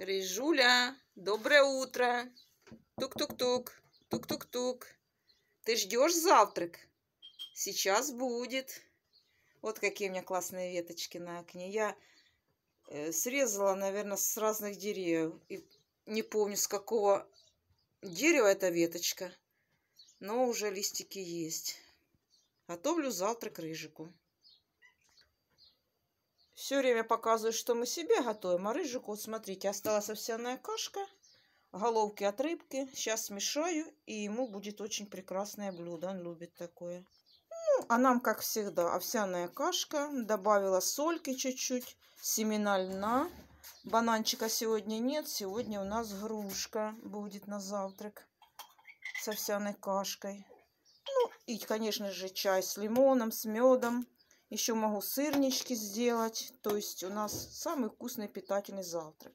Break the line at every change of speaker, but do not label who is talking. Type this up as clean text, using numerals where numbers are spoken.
Рыжуля, доброе утро. Тук-тук-тук, тук-тук-тук. Ты ждешь завтрак? Сейчас будет. Вот какие у меня классные веточки на окне. Я срезала, наверное, с разных деревьев. И не помню, с какого дерева эта веточка. Но уже листики есть. Готовлю завтрак Рыжику. Все время показываю, что мы себе готовим. А Рыжику, вот смотрите, осталась овсяная кашка, головки от рыбки. Сейчас смешаю, и ему будет очень прекрасное блюдо. Он любит такое. Ну, а нам, как всегда, овсяная кашка. Добавила сольки чуть-чуть, семена льна. Бананчика сегодня нет. Сегодня у нас грушка будет на завтрак с овсяной кашкой. Ну, и, конечно же, чай с лимоном, с медом. Еще могу сырнички сделать. То есть у нас самый вкусный питательный завтрак.